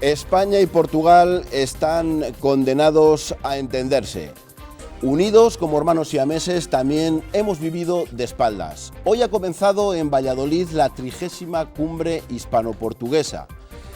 España y Portugal están condenados a entenderse. Unidos como hermanos siameses, también hemos vivido de espaldas. Hoy ha comenzado en Valladolid la 30ª cumbre hispano-portuguesa.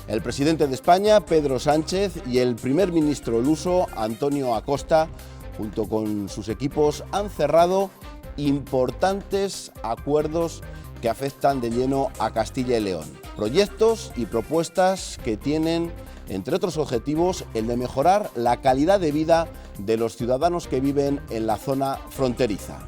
El presidente de España, Pedro Sánchez, y el primer ministro luso, Antonio Acosta, junto con sus equipos, han cerrado importantes acuerdos que afectan de lleno a Castilla y León. Proyectos y propuestas que tienen, entre otros objetivos, el de mejorar la calidad de vida de los ciudadanos que viven en la zona fronteriza.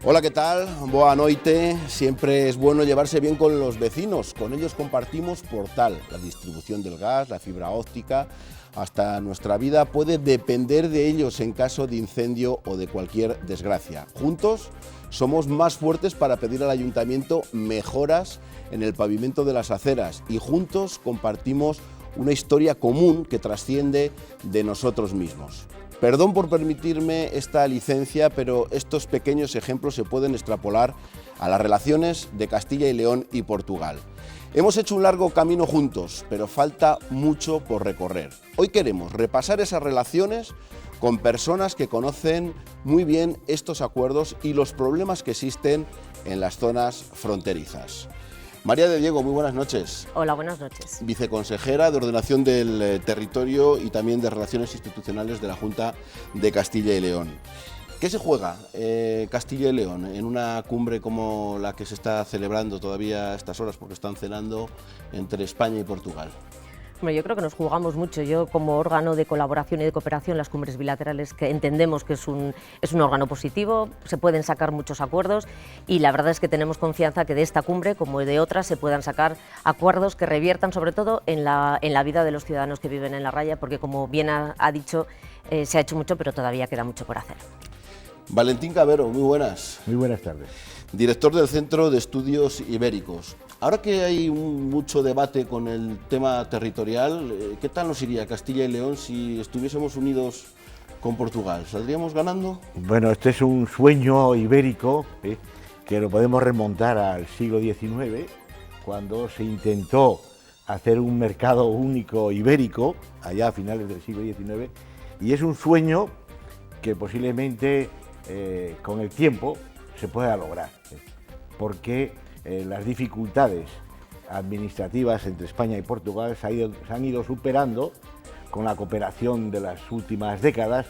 Hola, ¿qué tal? Boa noite. Siempre es bueno llevarse bien con los vecinos. Con ellos compartimos portal, la distribución del gas, la fibra óptica. Hasta nuestra vida puede depender de ellos en caso de incendio o de cualquier desgracia. Juntos somos más fuertes para pedir al ayuntamiento mejoras en el pavimento de las aceras y juntos compartimos una historia común que trasciende de nosotros mismos. Perdón por permitirme esta licencia, pero estos pequeños ejemplos se pueden extrapolar a las relaciones de Castilla y León y Portugal. Hemos hecho un largo camino juntos, pero falta mucho por recorrer. Hoy queremos repasar esas relaciones con personas que conocen muy bien estos acuerdos y los problemas que existen en las zonas fronterizas. María de Diego, muy buenas noches. Hola, buenas noches. Viceconsejera de Ordenación del Territorio y también de Relaciones Institucionales de la Junta de Castilla y León. ¿Qué se juega Castilla y León en una cumbre como la que se está celebrando todavía a estas horas, porque están cenando, entre España y Portugal? Bueno, yo creo que nos jugamos mucho. Yo, como órgano de colaboración y de cooperación, las cumbres bilaterales, que entendemos que es un órgano positivo, se pueden sacar muchos acuerdos y la verdad es que tenemos confianza que de esta cumbre, como de otras, se puedan sacar acuerdos que reviertan sobre todo en la vida de los ciudadanos que viven en la raya, porque como bien ha dicho, se ha hecho mucho, pero todavía queda mucho por hacer. Valentín Cabero, muy buenas. Muy buenas tardes. Director del Centro de Estudios Ibéricos. Ahora que hay mucho debate con el tema territorial, ¿qué tal nos iría Castilla y León si estuviésemos unidos con Portugal? ¿Saldríamos ganando? Bueno, este es un sueño ibérico que lo podemos remontar al siglo XIX, cuando se intentó hacer un mercado único ibérico, allá a finales del siglo XIX, y es un sueño que posiblemente con el tiempo se pueda lograr, porque las dificultades administrativas entre España y Portugal se han ido superando con la cooperación de las últimas décadas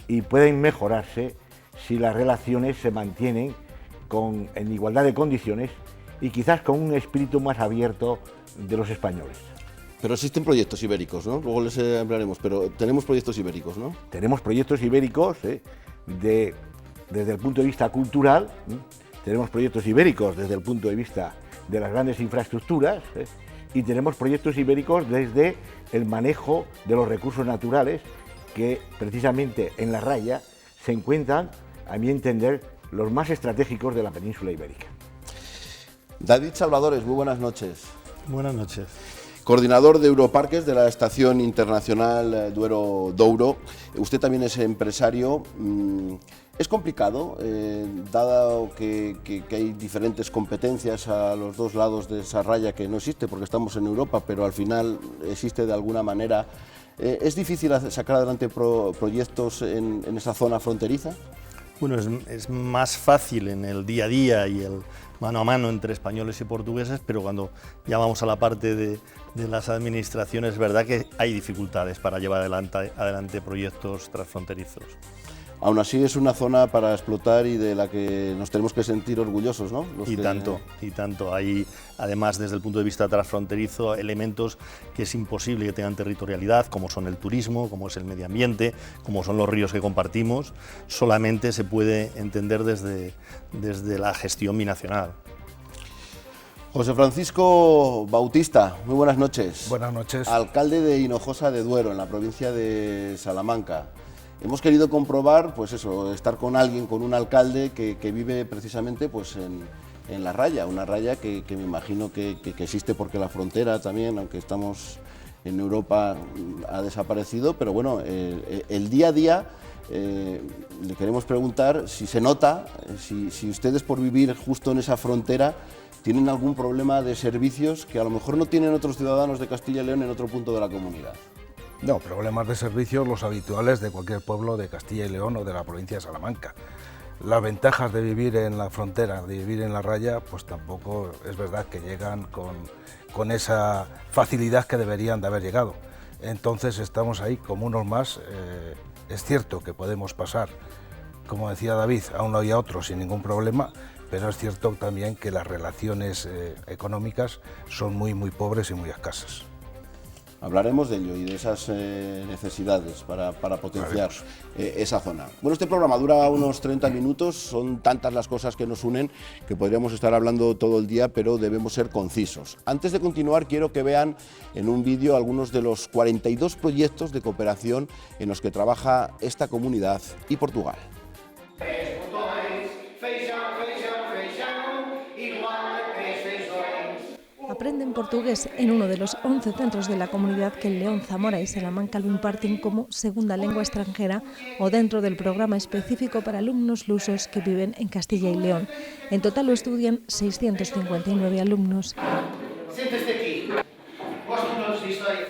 y pueden mejorarse si las relaciones se mantienen en igualdad de condiciones y quizás con un espíritu más abierto de los españoles. Pero existen proyectos ibéricos, ¿no? Luego les hablaremos, pero tenemos proyectos ibéricos, ¿no? Tenemos proyectos ibéricos desde el punto de vista cultural, tenemos proyectos ibéricos desde el punto de vista de las grandes infraestructuras y tenemos proyectos ibéricos desde el manejo de los recursos naturales que precisamente en la raya se encuentran, a mi entender, los más estratégicos de la península ibérica. David Salvadores, muy buenas noches. Buenas noches. Coordinador de Europarques de la Estación Internacional Duero-Douro. Usted también es empresario. ¿Es complicado, dado que hay diferentes competencias a los dos lados de esa raya que no existe porque estamos en Europa, pero al final existe de alguna manera? ¿Es difícil sacar adelante proyectos en esa zona fronteriza? Bueno, es más fácil en el día a día y el mano a mano entre españoles y portugueses, pero cuando ya vamos a la parte de las administraciones, es verdad que hay dificultades para llevar adelante proyectos transfronterizos. Aún así es una zona para explotar y de la que nos tenemos que sentir orgullosos, ¿no? Tanto. Hay, además, desde el punto de vista transfronterizo, elementos que es imposible que tengan territorialidad, como son el turismo, como es el medio ambiente, como son los ríos que compartimos. Solamente se puede entender desde la gestión binacional. José Francisco Bautista, muy buenas noches. Buenas noches. Alcalde de Hinojosa de Duero, en la provincia de Salamanca. Hemos querido comprobar, pues eso, estar con alguien, con un alcalde que vive precisamente pues en la raya, una raya que me imagino que existe porque la frontera también, aunque estamos en Europa, ha desaparecido, pero bueno, el día a día le queremos preguntar si se nota, si ustedes por vivir justo en esa frontera tienen algún problema de servicios que a lo mejor no tienen otros ciudadanos de Castilla y León en otro punto de la comunidad. No, problemas de servicios los habituales de cualquier pueblo de Castilla y León o de la provincia de Salamanca. Las ventajas de vivir en la frontera, de vivir en la raya, pues tampoco es verdad que llegan con esa facilidad que deberían de haber llegado. Entonces estamos ahí como unos más. Es cierto que podemos pasar, como decía David, a uno y a otro sin ningún problema, pero es cierto también que las relaciones económicas son muy pobres y muy escasas. Hablaremos de ello y de esas necesidades para potenciar esa zona. Bueno, este programa dura unos 30 minutos, son tantas las cosas que nos unen que podríamos estar hablando todo el día, pero debemos ser concisos. Antes de continuar, quiero que vean en un vídeo algunos de los 42 proyectos de cooperación en los que trabaja esta comunidad y Portugal. Aprenden portugués en uno de los 11 centros de la comunidad que en León, Zamora y Salamanca lo imparten como segunda lengua extranjera o dentro del programa específico para alumnos lusos que viven en Castilla y León. En total lo estudian 659 alumnos.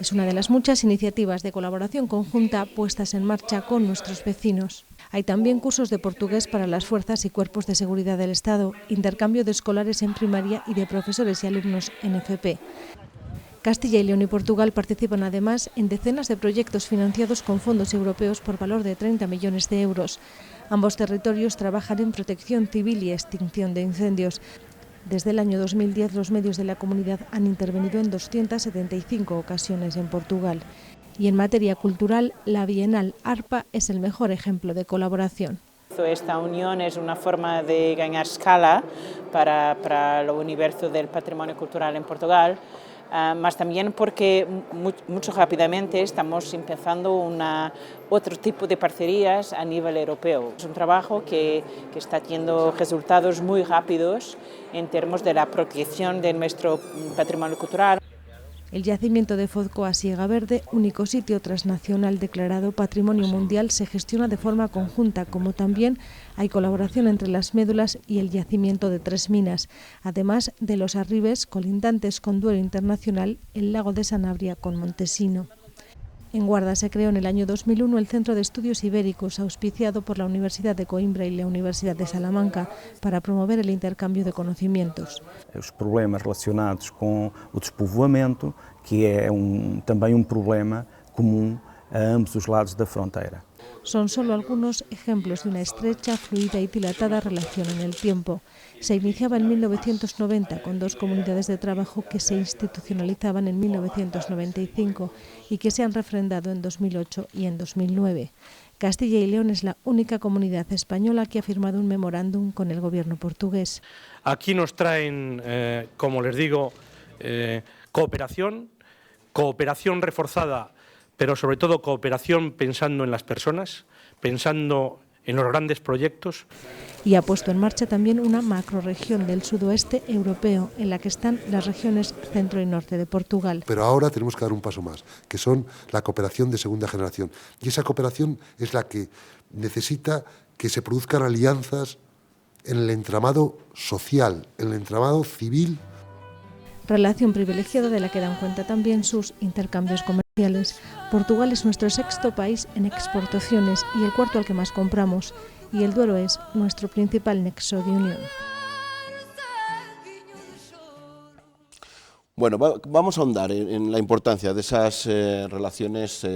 Es una de las muchas iniciativas de colaboración conjunta puestas en marcha con nuestros vecinos. Hay también cursos de portugués para las fuerzas y cuerpos de seguridad del Estado, intercambio de escolares en primaria y de profesores y alumnos en FP. Castilla y León y Portugal participan además en decenas de proyectos financiados con fondos europeos por valor de 30 millones de euros. Ambos territorios trabajan en protección civil y extinción de incendios. Desde el año 2010 los medios de la comunidad han intervenido en 275 ocasiones en Portugal. Y en materia cultural, la Bienal ARPA es el mejor ejemplo de colaboración. Esta unión es una forma de ganar escala para el universo del patrimonio cultural en Portugal, más también porque mucho rápidamente estamos empezando otro tipo de parcerías a nivel europeo. Es un trabajo que está teniendo resultados muy rápidos en términos de la protección de nuestro patrimonio cultural. El yacimiento de Fozcoa Siega Verde, único sitio transnacional declarado Patrimonio Mundial, se gestiona de forma conjunta, como también hay colaboración entre las médulas y el yacimiento de Tres Minas, además de los arribes colindantes con Duero Internacional, el lago de Sanabria con Montesino. En Guarda se creó en el año 2001 el Centro de Estudios Ibéricos, auspiciado por la Universidad de Coimbra y la Universidad de Salamanca, para promover el intercambio de conocimientos. Os problemas relacionados com o despovoamento, que é também problema comum a ambos os lados da fronteira. Son solo algunos ejemplos de una estrecha, fluida y dilatada relación en el tiempo. Se iniciaba en 1990 con dos comunidades de trabajo que se institucionalizaban en 1995 y que se han refrendado en 2008 y en 2009. Castilla y León es la única comunidad española que ha firmado un memorándum con el gobierno portugués. Aquí nos traen, como les digo, cooperación reforzada, pero sobre todo cooperación pensando en las personas, pensando en los grandes proyectos. Y ha puesto en marcha también una macrorregión del sudoeste europeo, en la que están las regiones centro y norte de Portugal. Pero ahora tenemos que dar un paso más, que son la cooperación de segunda generación. Y esa cooperación es la que necesita que se produzcan alianzas en el entramado social, en el entramado civil. Relación privilegiada de la que dan cuenta también sus intercambios comerciales. Portugal es nuestro sexto país en exportaciones y el cuarto al que más compramos, y el Duero es nuestro principal nexo de unión. Bueno, vamos a ahondar en la importancia de esas relaciones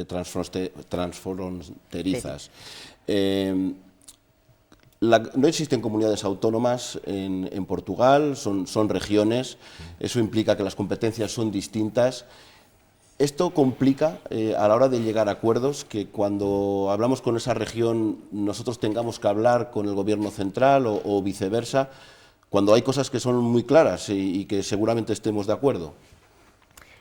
transfronterizas. No existen comunidades autónomas en Portugal, son regiones, eso implica que las competencias son distintas. Esto complica a la hora de llegar a acuerdos, que cuando hablamos con esa región nosotros tengamos que hablar con el gobierno central o viceversa, cuando hay cosas que son muy claras y que seguramente estemos de acuerdo.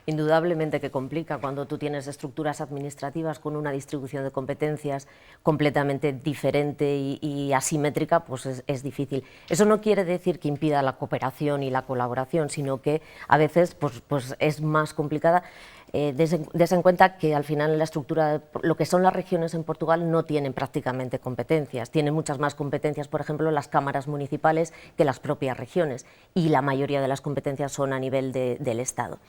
indudablemente que complica cuando tú tienes estructuras administrativas con una distribución de competencias completamente diferente y asimétrica, pues es difícil. Eso no quiere decir que impida la cooperación y la colaboración, sino que a veces pues es más complicada. Des en cuenta que al final en la estructura, lo que son las regiones en Portugal no tienen prácticamente competencias, tienen muchas más competencias, por ejemplo, las cámaras municipales que las propias regiones, y la mayoría de las competencias son a nivel del Estado.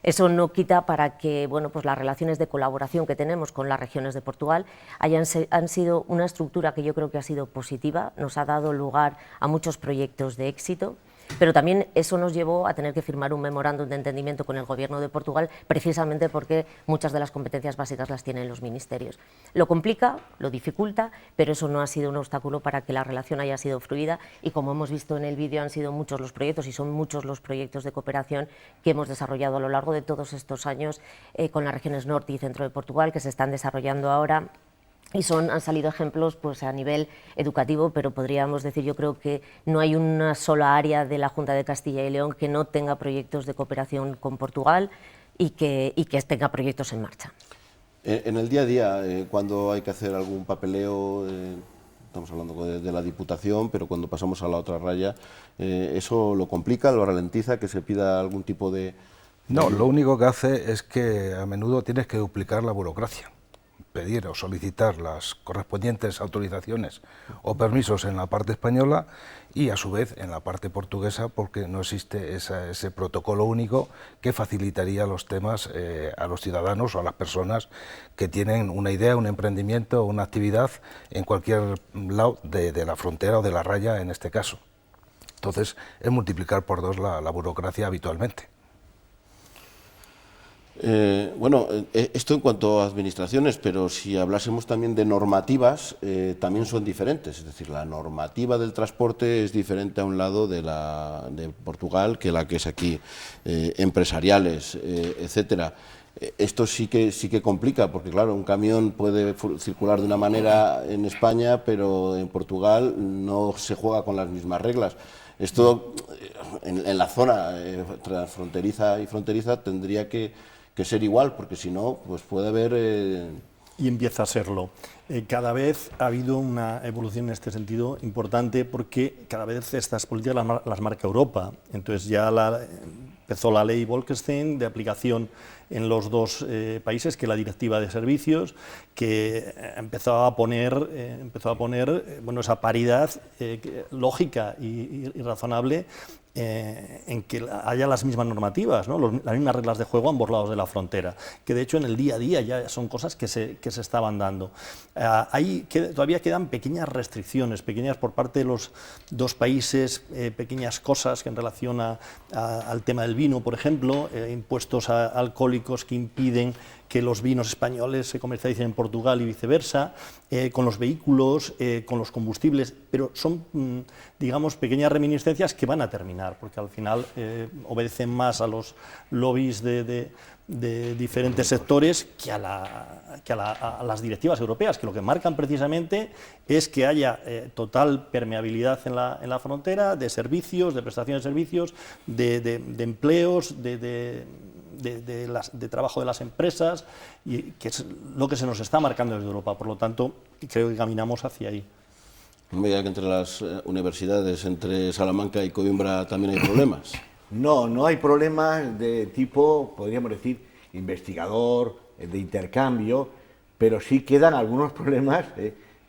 Eso no quita para que pues las relaciones de colaboración que tenemos con las regiones de Portugal han sido una estructura que yo creo que ha sido positiva, nos ha dado lugar a muchos proyectos de éxito, pero también eso nos llevó a tener que firmar un memorándum de entendimiento con el Gobierno de Portugal, precisamente porque muchas de las competencias básicas las tienen los ministerios. Lo complica, lo dificulta, pero eso no ha sido un obstáculo para que la relación haya sido fluida, y como hemos visto en el vídeo, han sido muchos los proyectos y son muchos los proyectos de cooperación que hemos desarrollado a lo largo de todos estos años con las regiones norte y centro de Portugal, que se están desarrollando ahora. Y han salido ejemplos pues a nivel educativo, pero podríamos decir, yo creo que no hay una sola área de la Junta de Castilla y León que no tenga proyectos de cooperación con Portugal y que tenga proyectos en marcha. En el día a día, cuando hay que hacer algún papeleo, estamos hablando de la Diputación, pero cuando pasamos a la otra raya, ¿eso lo complica, lo ralentiza, que se pida algún tipo de...? No, lo único que hace es que a menudo tienes que duplicar la burocracia, pedir o solicitar las correspondientes autorizaciones o permisos en la parte española y a su vez en la parte portuguesa, porque no existe ese protocolo único que facilitaría los temas a los ciudadanos o a las personas que tienen una idea, un emprendimiento o una actividad en cualquier lado de la frontera o de la raya en este caso. Entonces es multiplicar por dos la burocracia habitualmente. Bueno, esto en cuanto a administraciones, pero si hablásemos también de normativas, también son diferentes. Es decir, la normativa del transporte es diferente a un lado de Portugal que la que es aquí, empresariales, etcétera. Esto sí que complica, porque claro, un camión puede circular de una manera en España, pero en Portugal no se juega con las mismas reglas. Esto en la zona transfronteriza y fronteriza tendría que ser igual, porque si no, pues puede haber... Y empieza a serlo. Cada vez ha habido una evolución en este sentido importante, porque cada vez estas políticas las marca Europa. Entonces ya empezó la ley Bolkestein de aplicación en los dos países, que la Directiva de Servicios, que empezó a poner bueno, esa paridad lógica y razonable en que haya las mismas normativas, ¿no? Las mismas reglas de juego a ambos lados de la frontera, que de hecho en el día a día ya son cosas que se estaban dando. Todavía quedan pequeñas restricciones, pequeñas por parte de los dos países, pequeñas cosas que en relación al tema del vino, por ejemplo, impuestos alcohólicos que impiden que los vinos españoles se comercialicen en Portugal y viceversa, con los vehículos, con los combustibles, pero son, digamos, pequeñas reminiscencias que van a terminar, porque al final obedecen más a los lobbies de diferentes sectores que a las directivas europeas, que lo que marcan precisamente es que haya total permeabilidad en la frontera, de servicios, de prestación de servicios, de empleos, de trabajo de las empresas, y que es lo que se nos está marcando desde Europa. Por lo tanto, creo que caminamos hacia ahí. No me diga que entre las universidades, entre Salamanca y Coimbra, también hay problemas. No hay problemas de tipo, podríamos decir, investigador, de intercambio, pero sí quedan algunos problemas,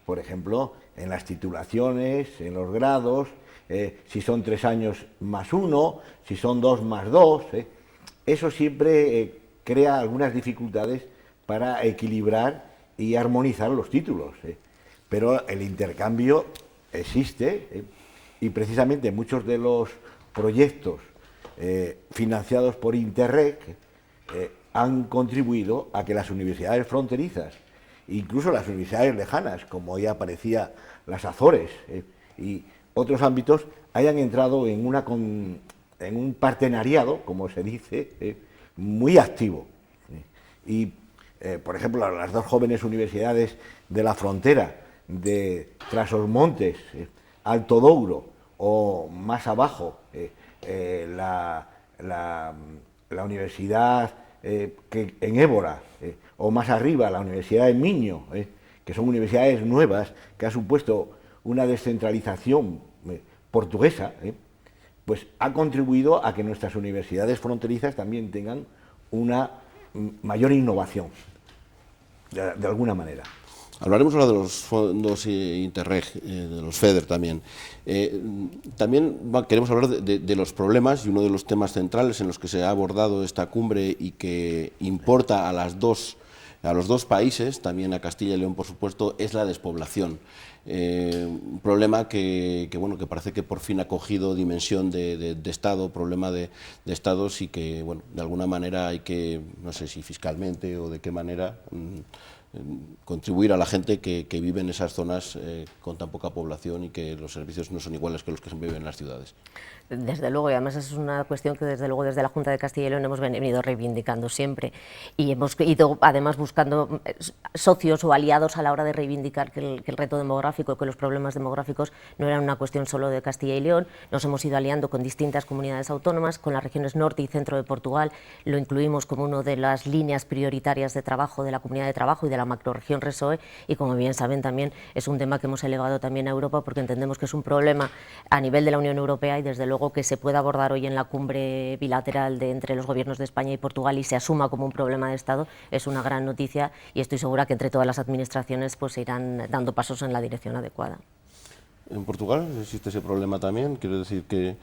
por ejemplo, en las titulaciones, en los grados, si son 3 años más 1, si son 2 más 2, eso siempre crea algunas dificultades para equilibrar y armonizar los títulos, pero el intercambio existe, y precisamente muchos de los proyectos financiados por Interreg han contribuido a que las universidades fronterizas, incluso las universidades lejanas, como ya aparecía las Azores y otros ámbitos, hayan entrado en un partenariado, como se dice, muy activo. Y, por ejemplo, las dos jóvenes universidades de la frontera, de Trás-os-Montes, Alto Douro, o más abajo, la Universidad que en Évora, o más arriba la Universidad de Miño, que son universidades nuevas, que ha supuesto una descentralización portuguesa, pues ha contribuido a que nuestras universidades fronterizas también tengan una mayor innovación, de alguna manera. Hablaremos ahora de los fondos Interreg, de los FEDER también. También queremos hablar de los problemas, y uno de los temas centrales en los que se ha abordado esta cumbre y que importa a los dos países, también a Castilla y León por supuesto, es la despoblación. Un problema que parece que por fin ha cogido dimensión de Estado, problema de Estados, y que bueno, de alguna manera hay que, no sé si fiscalmente o de qué manera, contribuir a la gente que vive en esas zonas con tan poca población y que los servicios no son iguales que los que viven en las ciudades. Desde luego, y además es una cuestión que desde luego desde la Junta de Castilla y León hemos venido reivindicando siempre, y hemos ido además buscando socios o aliados a la hora de reivindicar que el reto demográfico, que los problemas demográficos no eran una cuestión solo de Castilla y León. Nos hemos ido aliando con distintas comunidades autónomas, con las regiones norte y centro de Portugal, lo incluimos como una de las líneas prioritarias de trabajo de la Comunidad de Trabajo y de la macrorregión RESOE, y como bien saben también es un tema que hemos elevado también a Europa, porque entendemos que es un problema a nivel de la Unión Europea, y desde luego que se pueda abordar hoy en la cumbre bilateral entre los gobiernos de España y Portugal y se asuma como un problema de Estado es una gran noticia, y estoy segura que entre todas las administraciones pues se irán dando pasos en la dirección adecuada. ¿En Portugal existe ese problema también? Quiero decir que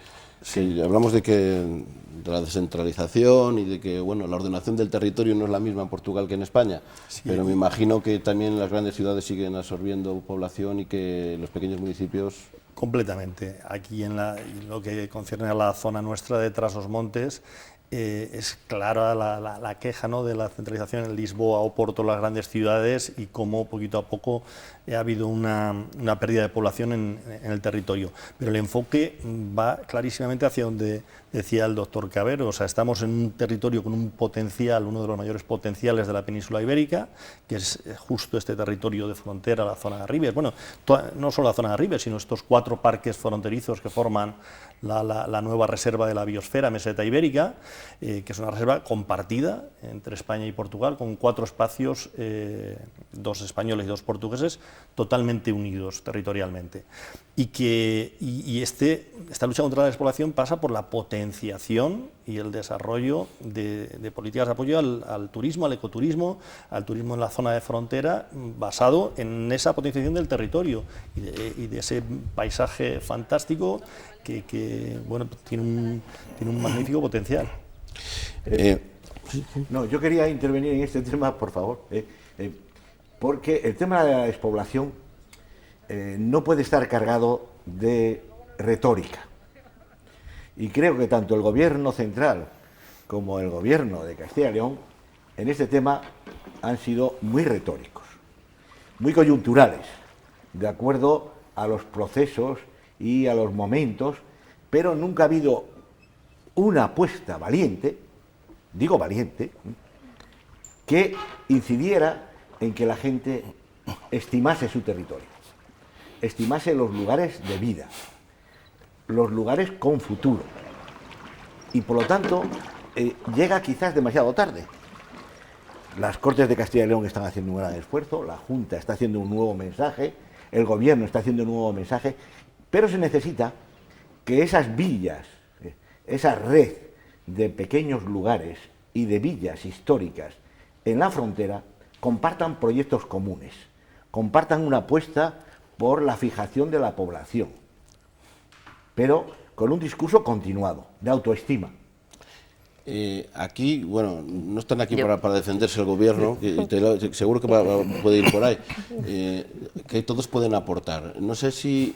hablamos de la descentralización y de que bueno, la ordenación del territorio no es la misma en Portugal que en España, sí, pero me imagino que también las grandes ciudades siguen absorbiendo población y que los pequeños municipios... Completamente. Aquí en lo que concierne a la zona nuestra de Trás-os-Montes, es clara la queja, ¿no?, de la centralización en Lisboa o Porto, las grandes ciudades, y cómo poquito a poco ha habido una pérdida de población en el territorio. Pero el enfoque va clarísimamente hacia donde decía el doctor Cabero. O sea, estamos en un territorio con un potencial, uno de los mayores potenciales de la península ibérica, que es justo este territorio de frontera, la zona de Ribes. Bueno, no solo la zona de Ribes, sino estos 4 parques fronterizos que forman la nueva reserva de la biosfera meseta ibérica, que es una reserva compartida entre España y Portugal, con 4 espacios, 2 españoles y 2 portugueses, totalmente unidos territorialmente. Y esta lucha contra la despoblación pasa por la potenciación y el desarrollo de políticas de apoyo al turismo, al ecoturismo, al turismo en la zona de frontera, basado en esa potenciación del territorio y de ese paisaje fantástico que bueno, tiene un magnífico potencial. No, yo quería intervenir en este tema, por favor, porque el tema de la despoblación no puede estar cargado de retórica. Y creo que tanto el gobierno central como el gobierno de Castilla y León en este tema han sido muy retóricos, muy coyunturales, de acuerdo a los procesos y a los momentos, pero nunca ha habido una apuesta valiente, digo valiente, que incidiera en que la gente estimase su territorio, estimase los lugares de vida, los lugares con futuro, y por lo tanto llega quizás demasiado tarde. Las Cortes de Castilla y León están haciendo un gran esfuerzo, la Junta está haciendo un nuevo mensaje, el Gobierno está haciendo un nuevo mensaje, pero se necesita que esas villas, esa red de pequeños lugares y de villas históricas en la frontera compartan proyectos comunes, compartan una apuesta por la fijación de la población, pero con un discurso continuado, de autoestima. Aquí, bueno, no están aquí para defenderse el gobierno, seguro que puede ir por ahí, que todos pueden aportar. No sé si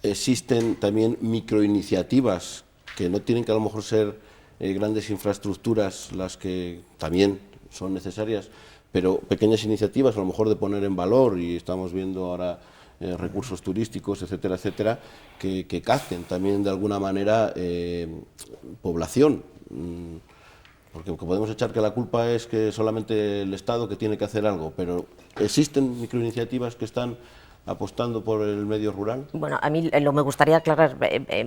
existen también microiniciativas que no tienen que a lo mejor ser grandes infraestructuras las que también son necesarias, pero pequeñas iniciativas a lo mejor de poner en valor, y estamos viendo ahora recursos turísticos, etcétera, etcétera, que capten también de alguna manera población. Porque podemos echar que la culpa es que solamente el Estado que tiene que hacer algo, pero existen microiniciativas que están apostando por el medio rural? Bueno, a mí me gustaría aclarar,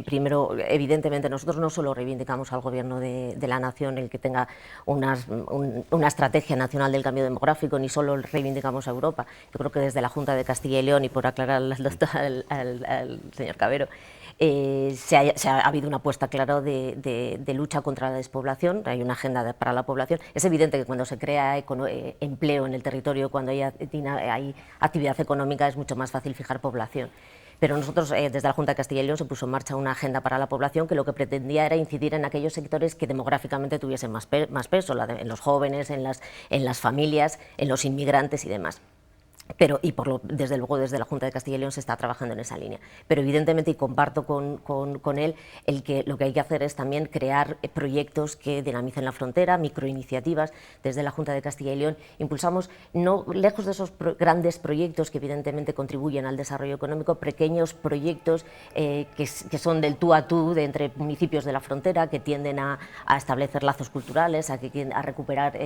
primero, evidentemente nosotros no solo reivindicamos al Gobierno de la Nación el que tenga una estrategia nacional del cambio demográfico, ni solo reivindicamos a Europa. Yo creo que desde la Junta de Castilla y León, y por aclarar al señor Cabero, ha habido una apuesta clara de lucha contra la despoblación, hay una agenda para la población. Es evidente que cuando se crea empleo en el territorio, cuando hay actividad económica, es mucho más fácil fijar población. Pero nosotros, desde la Junta de Castilla y León, se puso en marcha una agenda para la población que lo que pretendía era incidir en aquellos sectores que demográficamente tuviesen más peso, en los jóvenes, en las familias, en los inmigrantes y demás. Pero, desde luego desde la Junta de Castilla y León se está trabajando en esa línea. Pero evidentemente, y comparto con él, lo que hay que hacer es también crear proyectos que dinamicen la frontera, microiniciativas. Desde la Junta de Castilla y León impulsamos, no lejos de esos grandes proyectos que evidentemente contribuyen al desarrollo económico, pequeños proyectos que son del tú a tú entre municipios de la frontera, que tienden a establecer lazos culturales, a recuperar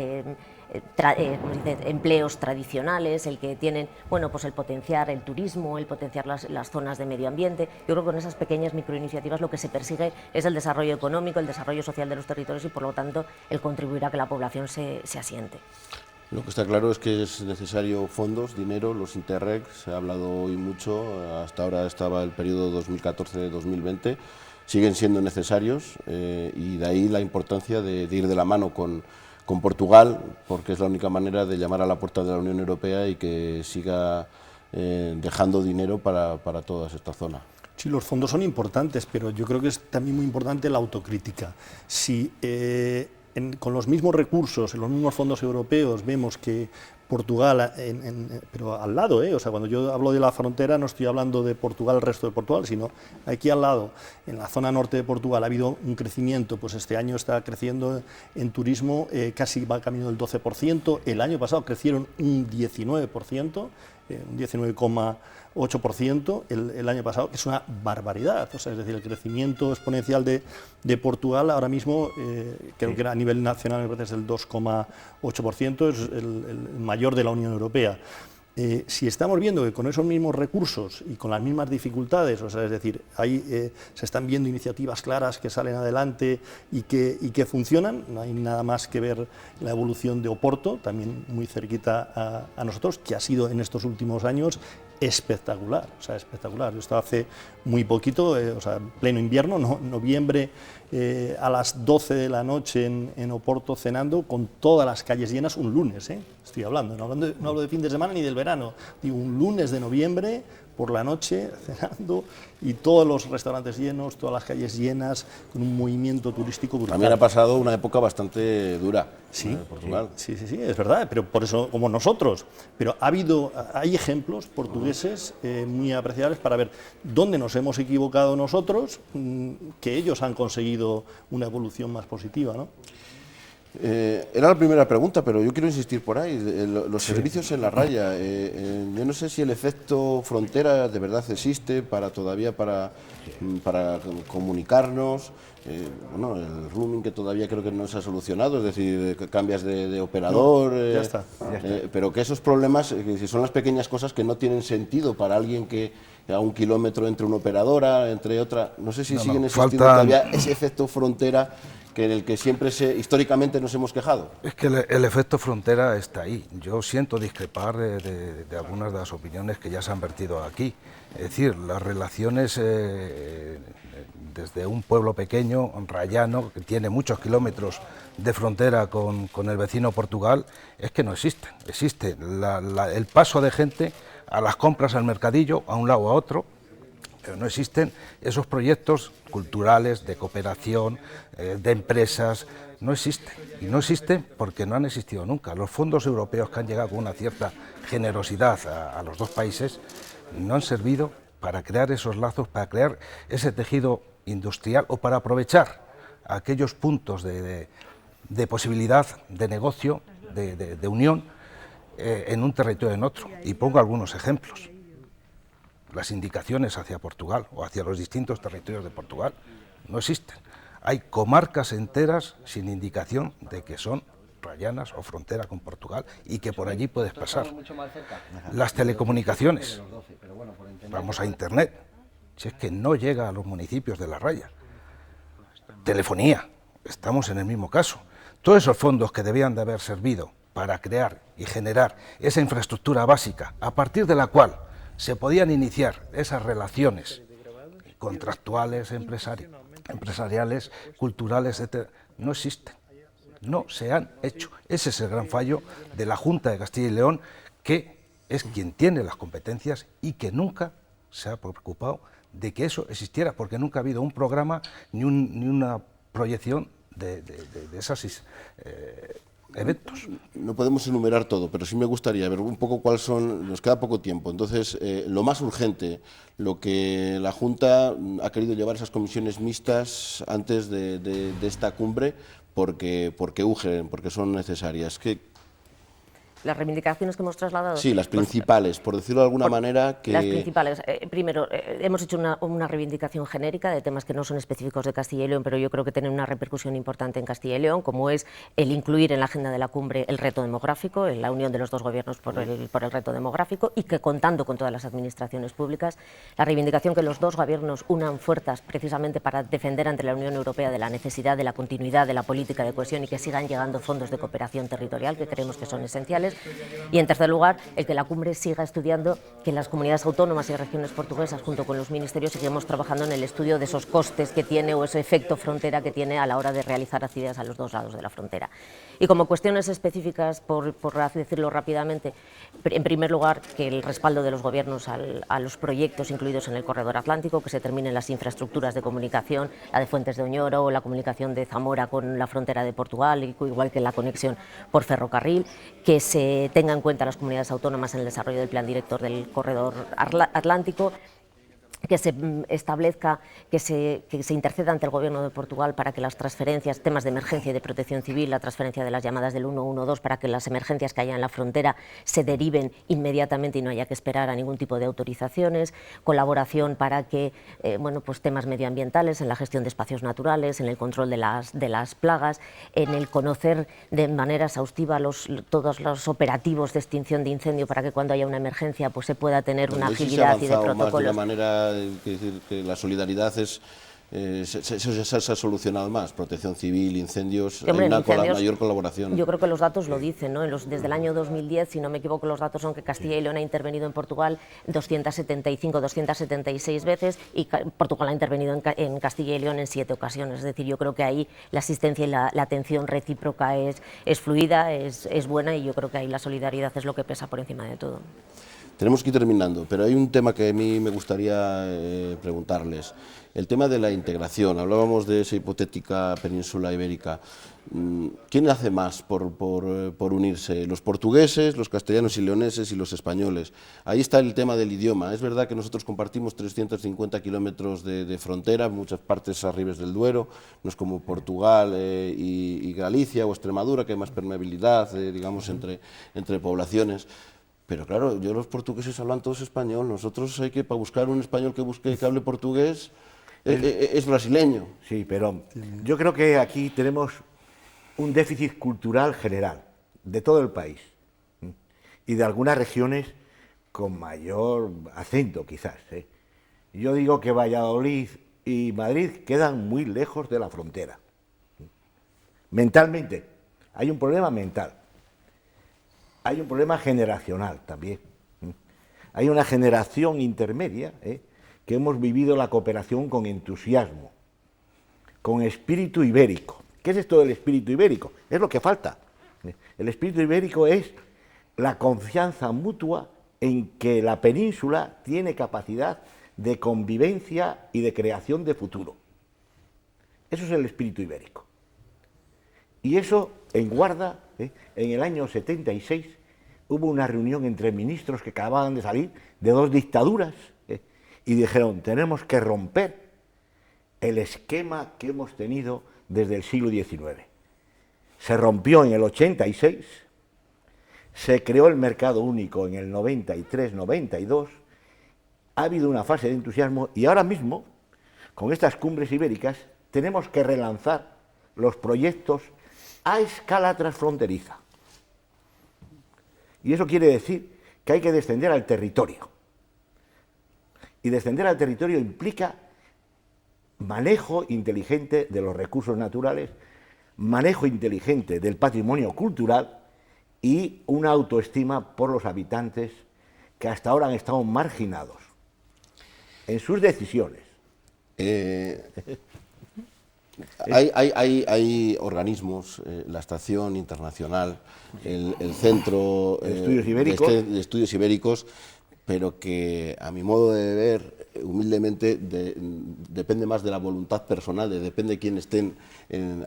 empleos tradicionales, el que tienen, bueno, pues el potenciar el turismo, el potenciar las zonas de medio ambiente. Yo creo que con esas pequeñas microiniciativas lo que se persigue es el desarrollo económico, el desarrollo social de los territorios y, por lo tanto, el contribuir a que la población se asiente. Lo que está claro es que es necesario fondos, dinero, los Interreg, se ha hablado hoy mucho, hasta ahora estaba el periodo 2014-2020, siguen siendo necesarios y de ahí la importancia de ir de la mano con Portugal, porque es la única manera de llamar a la puerta de la Unión Europea y que siga dejando dinero para toda esta zona. Sí, los fondos son importantes, pero yo creo que es también muy importante la autocrítica. Si con los mismos recursos, en los mismos fondos europeos, vemos que Portugal, pero al lado, o sea, cuando yo hablo de la frontera no estoy hablando de Portugal, el resto de Portugal, sino aquí al lado, en la zona norte de Portugal ha habido un crecimiento, pues este año está creciendo en turismo, casi va camino del 12%, el año pasado crecieron un 19%, un 19,8% el año pasado, que es una barbaridad, o sea, es decir, el crecimiento exponencial de Portugal ahora mismo, creo que a nivel nacional me parece es del 2,8%, es el mayor de la Unión Europea. Si estamos viendo que con esos mismos recursos y con las mismas dificultades, o sea, es decir, ahí se están viendo iniciativas claras que salen adelante y que funcionan, no hay nada más que ver la evolución de Oporto, también muy cerquita a nosotros, que ha sido en estos últimos años espectacular, o sea, espectacular. Yo estaba hace muy poquito, o sea, pleno invierno, noviembre, a las 12 de la noche en Oporto cenando, con todas las calles llenas, un lunes, estoy hablando, no hablo de fin de semana ni del verano, digo un lunes de noviembre, por la noche, cenando, y todos los restaurantes llenos, todas las calles llenas, con un movimiento turístico brutal. También ha pasado una época bastante dura en Portugal. Sí, es verdad, pero por eso, como nosotros, pero hay ejemplos portugueses muy apreciables para ver dónde nos hemos equivocado nosotros, que ellos han conseguido una evolución más positiva, ¿no? Era la primera pregunta, pero yo quiero insistir por ahí, los servicios en la raya. Yo no sé si el efecto frontera de verdad existe para comunicarnos. Bueno, el roaming que todavía creo que no se ha solucionado, es decir, cambias de operador, ya está. Pero que esos problemas, si son las pequeñas cosas que no tienen sentido para alguien que a 1 kilómetro entre una operadora, entre otra, no sé si siguen existiendo todavía ese efecto frontera en el que siempre históricamente nos hemos quejado. Es que el efecto frontera está ahí. Yo siento discrepar de algunas de las opiniones que ya se han vertido aquí. Es decir, las relaciones desde un pueblo pequeño, rayano, que tiene muchos kilómetros de frontera con el vecino Portugal, es que no existen. Existe el paso de gente a las compras al mercadillo, a un lado o a otro, pero no existen esos proyectos culturales, de cooperación, de empresas, no existen. Y no existen porque no han existido nunca. Los fondos europeos que han llegado con una cierta generosidad a los dos países no han servido para crear esos lazos, para crear ese tejido industrial o para aprovechar aquellos puntos de posibilidad de negocio, de unión en un territorio en otro. Y pongo algunos ejemplos. Las indicaciones hacia Portugal o hacia los distintos territorios de Portugal no existen. Hay comarcas enteras sin indicación de que son rayanas o frontera con Portugal y que por allí puedes pasar. Las telecomunicaciones, vamos a Internet, si es que no llega a los municipios de la raya. Telefonía, estamos en el mismo caso. Todos esos fondos que debían de haber servido para crear y generar esa infraestructura básica, a partir de la cual se podían iniciar esas relaciones contractuales, empresariales, culturales, etc., no existen, no se han hecho. Ese es el gran fallo de la Junta de Castilla y León, que es quien tiene las competencias y que nunca se ha preocupado de que eso existiera, porque nunca ha habido un programa ni una proyección de esos eventos. No podemos enumerar todo, pero sí me gustaría ver un poco cuáles son, nos queda poco tiempo, entonces lo más urgente, lo que la Junta ha querido llevar esas comisiones mixtas antes de esta cumbre, porque urgen, porque son necesarias. Las reivindicaciones que hemos trasladado. Sí, las principales, por decirlo de alguna manera. Las principales. Primero, hemos hecho una reivindicación genérica de temas que no son específicos de Castilla y León, pero yo creo que tienen una repercusión importante en Castilla y León, como es el incluir en la agenda de la cumbre el reto demográfico, en la unión de los dos gobiernos por el reto demográfico, y que contando con todas las administraciones públicas, la reivindicación que los dos gobiernos unan fuerzas precisamente para defender ante la Unión Europea de la necesidad de la continuidad de la política de cohesión y que sigan llegando fondos de cooperación territorial, que creemos que son esenciales. Y en tercer lugar, el que la cumbre siga estudiando que las comunidades autónomas y regiones portuguesas, junto con los ministerios, seguimos trabajando en el estudio de esos costes que tiene o ese efecto frontera que tiene a la hora de realizar actividades a los dos lados de la frontera. Y como cuestiones específicas, por decirlo rápidamente, en primer lugar, que el respaldo de los gobiernos a los proyectos incluidos en el Corredor Atlántico, que se terminen las infraestructuras de comunicación, la de Fuentes de Oñoro, la comunicación de Zamora con la frontera de Portugal, igual que la conexión por ferrocarril, que se tenga en cuenta las comunidades autónomas en el desarrollo del plan director del Corredor Atlántico, que se establezca, que se interceda ante el Gobierno de Portugal para que las transferencias, temas de emergencia y de protección civil, la transferencia de las llamadas del 112 para que las emergencias que haya en la frontera se deriven inmediatamente y no haya que esperar a ningún tipo de autorizaciones, colaboración para que, pues temas medioambientales, en la gestión de espacios naturales, en el control de las plagas, en el conocer de manera exhaustiva todos los operativos de extinción de incendio para que cuando haya una emergencia pues se pueda tener una agilidad y de protocolos. Que la solidaridad se ha solucionado más, protección civil, incendios, hay una mayor colaboración. Yo creo que los datos lo dicen, ¿no? Desde el año 2010, si no me equivoco, los datos son que Castilla y León ha intervenido en Portugal 275, 276 veces y Portugal ha intervenido en Castilla y León en 7 ocasiones. Es decir, yo creo que ahí la asistencia y la atención recíproca es fluida, es buena, y yo creo que ahí la solidaridad es lo que pesa por encima de todo. Tenemos que ir terminando, pero hay un tema que a mí me gustaría preguntarles. El tema de la integración. Hablábamos de esa hipotética península ibérica. ¿Quién hace más por unirse? ¿Los portugueses, los castellanos y leoneses y los españoles? Ahí está el tema del idioma. Es verdad que nosotros compartimos 350 kilómetros de frontera, muchas partes arribes del Duero, no es como Portugal y Galicia o Extremadura, que hay más permeabilidad, digamos, entre poblaciones. Pero claro, los portugueses hablan todos español, nosotros hay que, para buscar un español que hable portugués, es brasileño. Sí, pero yo creo que aquí tenemos un déficit cultural general, de todo el país, y de algunas regiones con mayor acento quizás. Yo digo que Valladolid y Madrid quedan muy lejos de la frontera. Mentalmente, hay un problema mental. Hay un problema generacional también. Hay una generación intermedia que hemos vivido la cooperación con entusiasmo, con espíritu ibérico. ¿Qué es esto del espíritu ibérico? Es lo que falta. El espíritu ibérico es la confianza mutua en que la península tiene capacidad de convivencia y de creación de futuro. Eso es el espíritu ibérico. Y eso en Guarda, en el año 76, hubo una reunión entre ministros que acababan de salir de 2 dictaduras y dijeron, tenemos que romper el esquema que hemos tenido desde el siglo XIX. Se rompió en el 86, se creó el mercado único en el 93-92, ha habido una fase de entusiasmo y ahora mismo, con estas cumbres ibéricas, tenemos que relanzar los proyectos a escala transfronteriza. Y eso quiere decir que hay que descender al territorio. Y descender al territorio implica manejo inteligente de los recursos naturales, manejo inteligente del patrimonio cultural y una autoestima por los habitantes que hasta ahora han estado marginados en sus decisiones. Hay organismos, la Estación Internacional, el Centro de Estudios Ibéricos, pero que a mi modo de ver, humildemente, depende más de la voluntad personal, depende de quién estén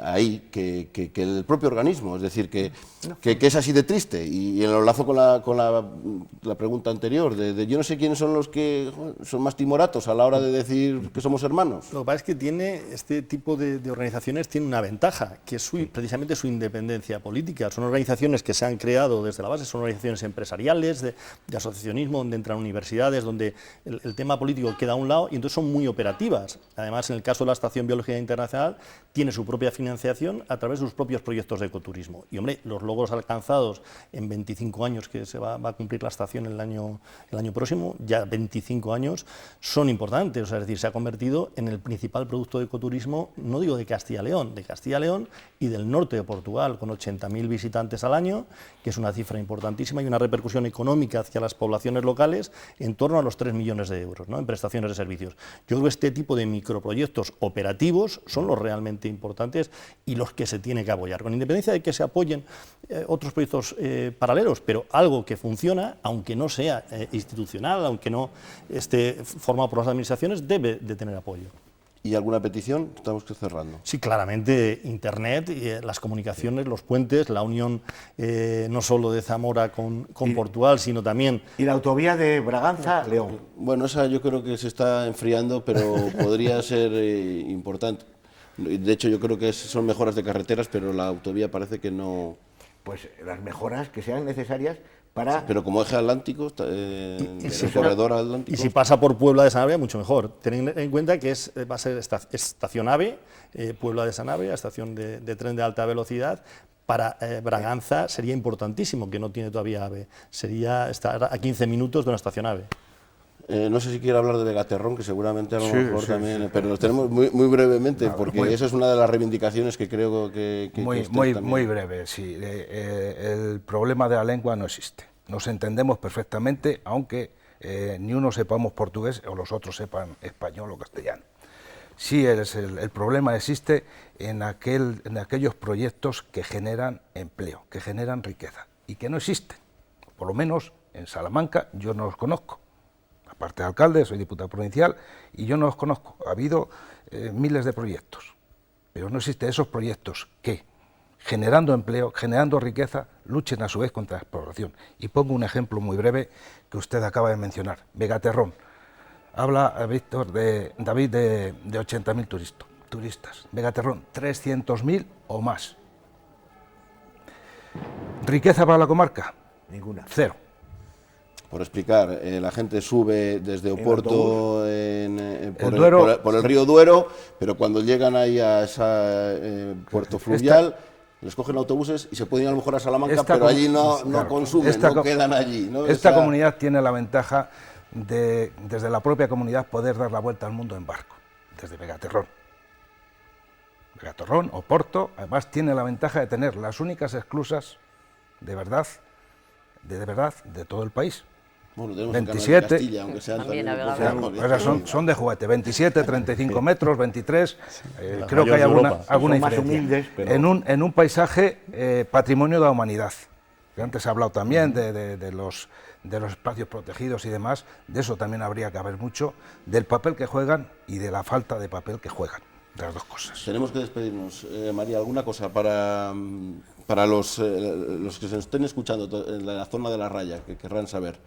ahí, que el propio organismo. Es decir, que es así de triste. Y lo enlazo con la pregunta anterior, yo no sé quiénes son los que son más timoratos a la hora de decir que somos hermanos. Lo que pasa es que tiene este tipo de organizaciones tiene una ventaja, que es precisamente su independencia política. Son organizaciones que se han creado desde la base, son organizaciones empresariales, de asociacionismo, donde entran universidades, donde el tema político queda a un lado y entonces son muy operativas. Además, en el caso de la Estación Biológica Internacional, tiene su propia financiación a través de sus propios proyectos de ecoturismo. Y, hombre, los logros alcanzados en 25 años que se va a cumplir la estación el año próximo, ya 25 años, son importantes. O sea, es decir, se ha convertido en el principal producto de ecoturismo, no digo de Castilla y León y del norte de Portugal, con 80.000 visitantes al año, que es una cifra importantísima y una repercusión económica hacia las poblaciones locales en torno a los 3 millones de euros, ¿no?, en prestaciones de servicios. Yo creo que este tipo de microproyectos operativos son los realmente importantes y los que se tiene que apoyar, con independencia de que se apoyen otros proyectos paralelos, pero algo que funciona, aunque no sea institucional, aunque no esté formado por las administraciones, debe de tener apoyo. ¿Y alguna petición? Estamos cerrando. Sí, claramente Internet, las comunicaciones, los puentes, la unión no solo de Zamora con Portugal, sino también... Y la autovía de Braganza-León. Bueno, esa yo creo que se está enfriando, pero podría ser importante. De hecho, yo creo que son mejoras de carreteras, pero la autovía parece que no... Pues las mejoras que sean necesarias para... Pero como eje atlántico, el corredor atlántico... Y si pasa por Puebla de Sanabria, mucho mejor. Tened en cuenta que va a ser estación AVE, Puebla de Sanabria, estación de tren de alta velocidad. Para Braganza sería importantísimo, que no tiene todavía AVE. Sería estar a 15 minutos de una estación AVE. No sé si quiere hablar de Vegaterrón, que seguramente a lo mejor también, pero lo tenemos muy brevemente, porque esa es una de las reivindicaciones que creo que muy breve, sí. El problema de la lengua no existe. Nos entendemos perfectamente, aunque ni uno sepamos portugués o los otros sepan español o castellano. Sí, el problema existe en aquellos proyectos que generan empleo, que generan riqueza, y que no existen. Por lo menos en Salamanca yo no los conozco. Aparte de alcalde, soy diputado provincial y yo no los conozco. Ha habido miles de proyectos, pero no existen esos proyectos que, generando empleo, generando riqueza, luchen a su vez contra la exploración. Y pongo un ejemplo muy breve que usted acaba de mencionar, Vegaterrón. Habla David de 80.000 turistas. Vegaterrón, 300.000 o más. ¿Riqueza para la comarca? Ninguna. Cero. Por explicar, la gente sube desde Oporto por el río Duero, pero cuando llegan ahí a ese puerto fluvial, les cogen autobuses y se pueden ir a lo mejor a Salamanca, pero allí no consumen, no quedan allí, ¿no? Esta comunidad tiene la ventaja de, desde la propia comunidad, poder dar la vuelta al mundo en barco, desde Vegaterrón. Vegaterrón, Oporto, además tiene la ventaja de tener las únicas esclusas de verdad de todo el país. Bueno, tenemos 27, de Castilla, aunque sean también, son de juguete, 27, 35 metros, 23, creo que hay alguna diferencia. Humildes, pero... en un paisaje patrimonio de la humanidad. Antes se ha hablado también de los espacios protegidos y demás, de eso también habría que haber mucho, del papel que juegan y de la falta de papel que juegan, de las dos cosas. Tenemos que despedirnos. María, ¿alguna cosa para los que se estén escuchando en la zona de la Raya, que querrán saber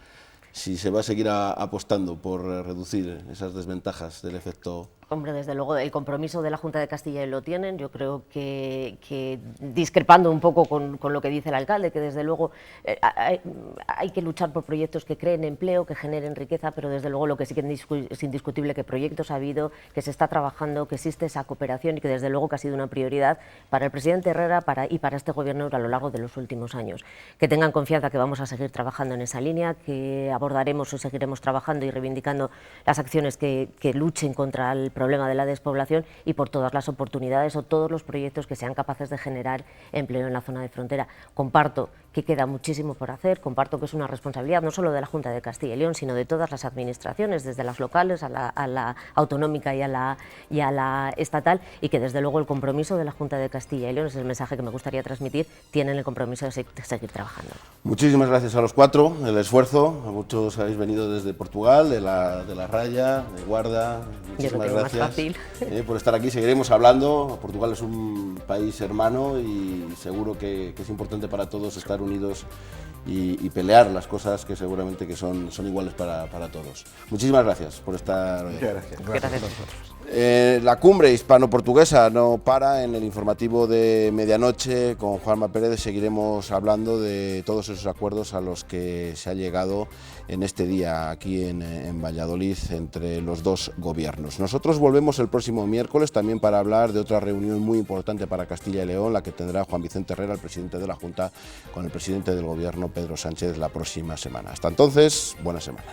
si se va a seguir apostando por reducir esas desventajas del efecto Hombre, desde luego el compromiso de la Junta de Castilla y León lo tienen. Yo creo que discrepando un poco con lo que dice el alcalde, que desde luego hay que luchar por proyectos que creen empleo, que generen riqueza, pero desde luego lo que sí que es indiscutible que proyectos ha habido, que se está trabajando, que existe esa cooperación y que desde luego que ha sido una prioridad para el presidente Herrera y para este gobierno a lo largo de los últimos años. Que tengan confianza que vamos a seguir trabajando en esa línea, que abordaremos o seguiremos trabajando y reivindicando las acciones que luchen contra el problema de la despoblación y por todas las oportunidades o todos los proyectos que sean capaces de generar empleo en la zona de frontera. Comparto que queda muchísimo por hacer, comparto que es una responsabilidad no solo de la Junta de Castilla y León, sino de todas las administraciones, desde las locales a la autonómica y a la estatal, y que desde luego el compromiso de la Junta de Castilla y León, es el mensaje que me gustaría transmitir, tienen el compromiso de seguir trabajando. Muchísimas gracias a los cuatro, el esfuerzo, muchos habéis venido desde Portugal, de la Raya, de Guarda, muchísimas gracias por estar aquí, seguiremos hablando. Portugal es un país hermano y seguro que es importante para todos estar unidos y pelear las cosas que seguramente que son iguales para todos. Muchísimas gracias por estar hoy. Muchas gracias. Gracias a vosotros. La cumbre hispano-portuguesa no para. En el informativo de medianoche con Juanma Pérez seguiremos hablando de todos esos acuerdos a los que se ha llegado en este día aquí en Valladolid entre los dos gobiernos. Nosotros volvemos el próximo miércoles también para hablar de otra reunión muy importante para Castilla y León, la que tendrá Juan Vicente Herrera, el presidente de la Junta, con el presidente del gobierno Pedro Sánchez la próxima semana. Hasta entonces, buena semana.